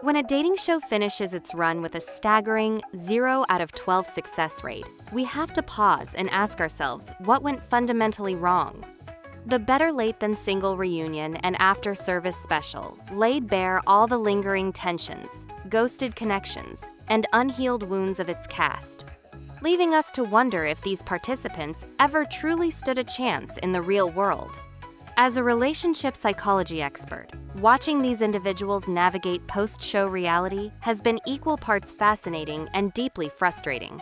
When a dating show finishes its run with a staggering 0 out of 12 success rate, we have to pause and ask ourselves what went fundamentally wrong. The Better Late Than Single reunion and after-service special laid bare all the lingering tensions, ghosted connections, and unhealed wounds of its cast, leaving us to wonder if these participants ever truly stood a chance in the real world. As a relationship psychology expert, watching these individuals navigate post-show reality has been equal parts fascinating and deeply frustrating.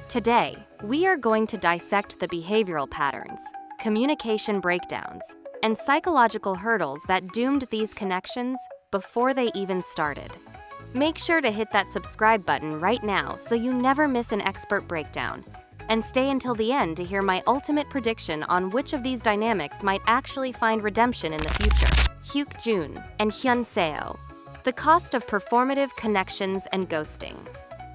Today, we are going to dissect the behavioral patterns, communication breakdowns, and psychological hurdles that doomed these connections before they even started. Make sure to hit that subscribe button right now so you never miss an expert breakdown. And stay until the end to hear my ultimate prediction on which of these dynamics might actually find redemption in the future. Hyuk-Joon and Hyun-Seo. The cost of performative connections and ghosting.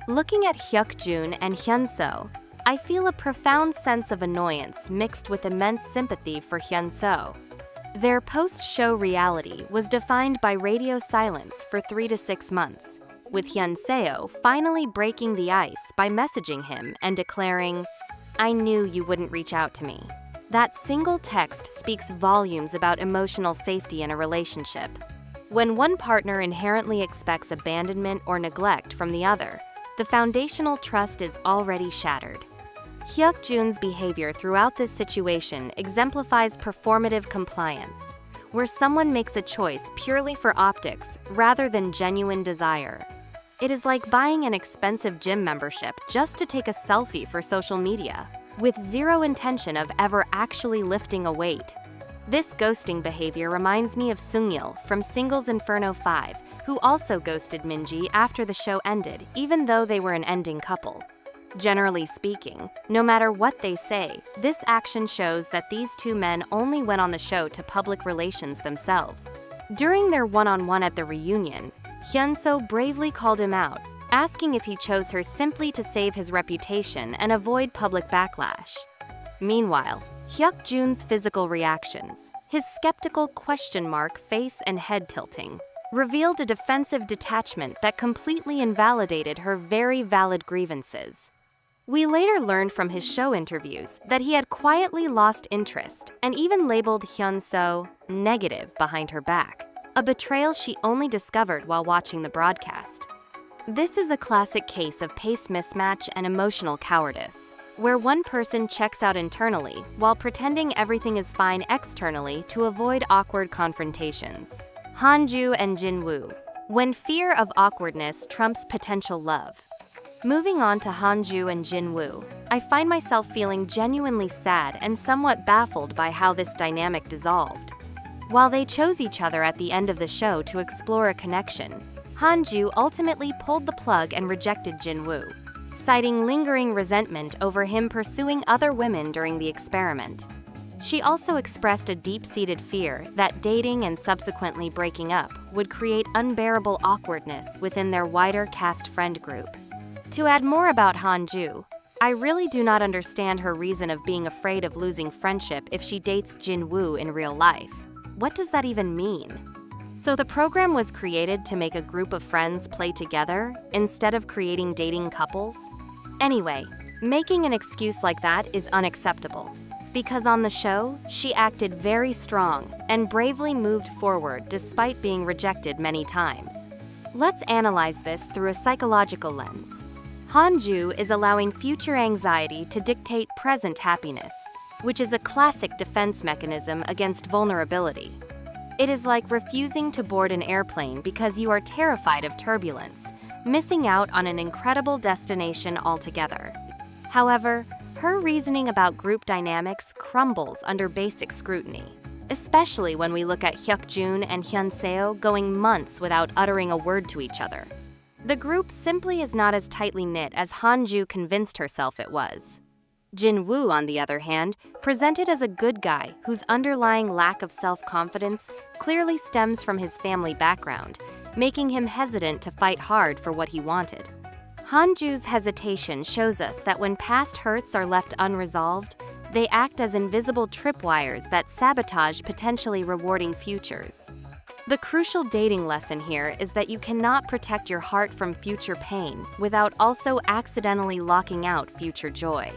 Looking at Hyuk-Joon and Hyun-Seo, I feel a profound sense of annoyance mixed with immense sympathy for Hyun-Seo. Their post-show reality was defined by radio silence for 3 to 6 months, with Hyun-Seo finally breaking the ice by messaging him and declaring, "I knew you wouldn't reach out to me." That single text speaks volumes about emotional safety in a relationship. When one partner inherently expects abandonment or neglect from the other, the foundational trust is already shattered. Hyuk-Joon's behavior throughout this situation exemplifies performative compliance, where someone makes a choice purely for optics rather than genuine desire. It is like buying an expensive gym membership just to take a selfie for social media, with zero intention of ever actually lifting a weight. This ghosting behavior reminds me of Sung-il from Singles Inferno 5, who also ghosted Minji after the show ended, even though they were an ending couple. Generally speaking, no matter what they say, this action shows that these two men only went on the show to public relations themselves. During their one-on-one at the reunion, Hyun-Seo bravely called him out, asking if he chose her simply to save his reputation and avoid public backlash. Meanwhile, Hyuk-Joon's physical reactions, his skeptical question mark face and head tilting, revealed a defensive detachment that completely invalidated her very valid grievances. We later learned from his show interviews that he had quietly lost interest and even labeled Hyun-Seo negative behind her back, a betrayal she only discovered while watching the broadcast. This is a classic case of pace mismatch and emotional cowardice, where one person checks out internally while pretending everything is fine externally to avoid awkward confrontations. Hyun-Seo and Jin-Woo. When fear of awkwardness trumps potential love. Moving on to Hyun-Seo and Jin-Woo, I find myself feeling genuinely sad and somewhat baffled by how this dynamic dissolved. While they chose each other at the end of the show to explore a connection, Hyun-Seo ultimately pulled the plug and rejected Jin-Woo, citing lingering resentment over him pursuing other women during the experiment. She also expressed a deep-seated fear that dating and subsequently breaking up would create unbearable awkwardness within their wider cast friend group. To add more about Hyun-Seo, I really do not understand her reason of being afraid of losing friendship if she dates Jin-Woo in real life. What does that even mean? So the program was created to make a group of friends play together instead of creating dating couples? Anyway, making an excuse like that is unacceptable, because on the show, she acted very strong and bravely moved forward despite being rejected many times. Let's analyze this through a psychological lens. Hyun-Seo is allowing future anxiety to dictate present happiness, which is a classic defense mechanism against vulnerability. It is like refusing to board an airplane because you are terrified of turbulence, missing out on an incredible destination altogether. However, her reasoning about group dynamics crumbles under basic scrutiny, especially when we look at Hyuk-Joon and Hyun-Seo going months without uttering a word to each other. The group simply is not as tightly knit as Hyun-Seo convinced herself it was. Jin-Woo, on the other hand, presented as a good guy whose underlying lack of self-confidence clearly stems from his family background, making him hesitant to fight hard for what he wanted. Hyun-Seo's hesitation shows us that when past hurts are left unresolved, they act as invisible tripwires that sabotage potentially rewarding futures. The crucial dating lesson here is that you cannot protect your heart from future pain without also accidentally locking out future joy.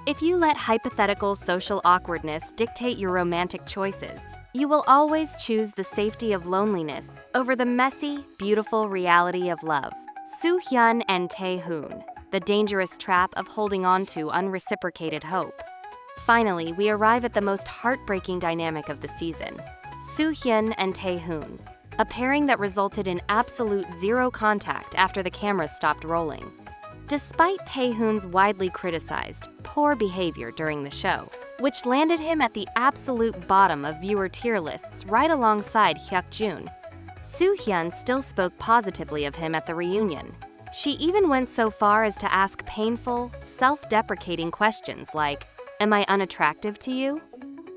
If you let hypothetical social awkwardness dictate your romantic choices, you will always choose the safety of loneliness over the messy, beautiful reality of love. Soo-Hyun and Tae-Hoon, the dangerous trap of holding on to unreciprocated hope. Finally, we arrive at the most heartbreaking dynamic of the season. Soo-Hyun and Tae-Hoon, a pairing that resulted in absolute zero contact after the cameras stopped rolling. Despite Tae-Hoon's widely criticized, poor behavior during the show, which landed him at the absolute bottom of viewer tier lists right alongside Hyuk-Joon, Soo-Hyun still spoke positively of him at the reunion. She even went so far as to ask painful, self-deprecating questions like, "Am I unattractive to you?"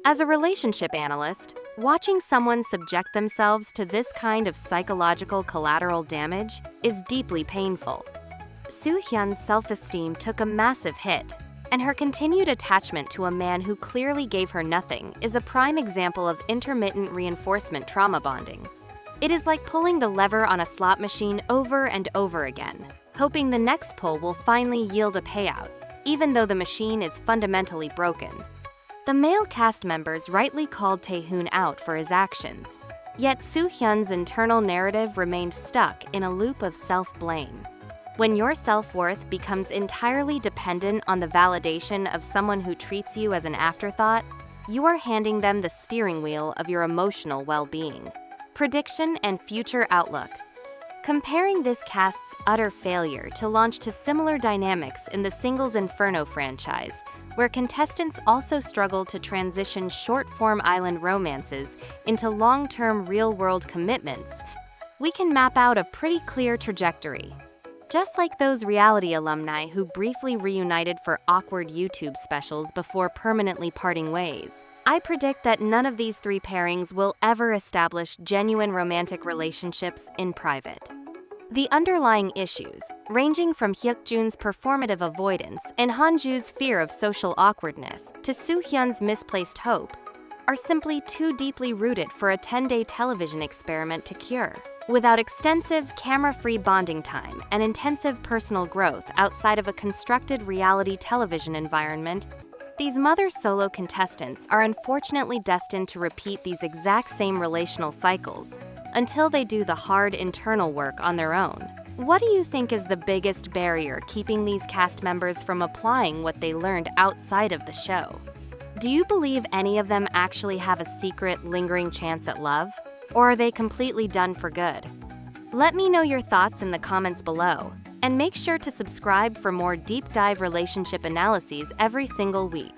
As a relationship analyst, watching someone subject themselves to this kind of psychological collateral damage is deeply painful. Soo-Hyun's self-esteem took a massive hit, and her continued attachment to a man who clearly gave her nothing is a prime example of intermittent reinforcement trauma bonding. It is like pulling the lever on a slot machine over and over again, hoping the next pull will finally yield a payout, even though the machine is fundamentally broken. The male cast members rightly called Tae-Hoon out for his actions, yet Soo-Hyun's internal narrative remained stuck in a loop of self-blame. When your self-worth becomes entirely dependent on the validation of someone who treats you as an afterthought, you are handing them the steering wheel of your emotional well-being. Prediction and future outlook. Comparing this cast's utter failure to launch to similar dynamics in the singles Inferno franchise, where contestants also struggle to transition short-form island romances into long-term real-world commitments, we can map out a pretty clear trajectory. Just like those reality alumni who briefly reunited for awkward YouTube specials before permanently parting ways, I predict that none of these three pairings will ever establish genuine romantic relationships in private. The underlying issues, ranging from Hyuk-Joon's performative avoidance and Hanju's fear of social awkwardness to Soo-Hyun's misplaced hope, are simply too deeply rooted for a 10-day television experiment to cure. Without extensive, camera-free bonding time and intensive personal growth outside of a constructed reality television environment, these mother solo contestants are unfortunately destined to repeat these exact same relational cycles until they do the hard internal work on their own. What do you think is the biggest barrier keeping these cast members from applying what they learned outside of the show? Do you believe any of them actually have a secret, lingering chance at love? Or are they completely done for good? Let me know your thoughts in the comments below, and make sure to subscribe for more deep dive relationship analyses every single week.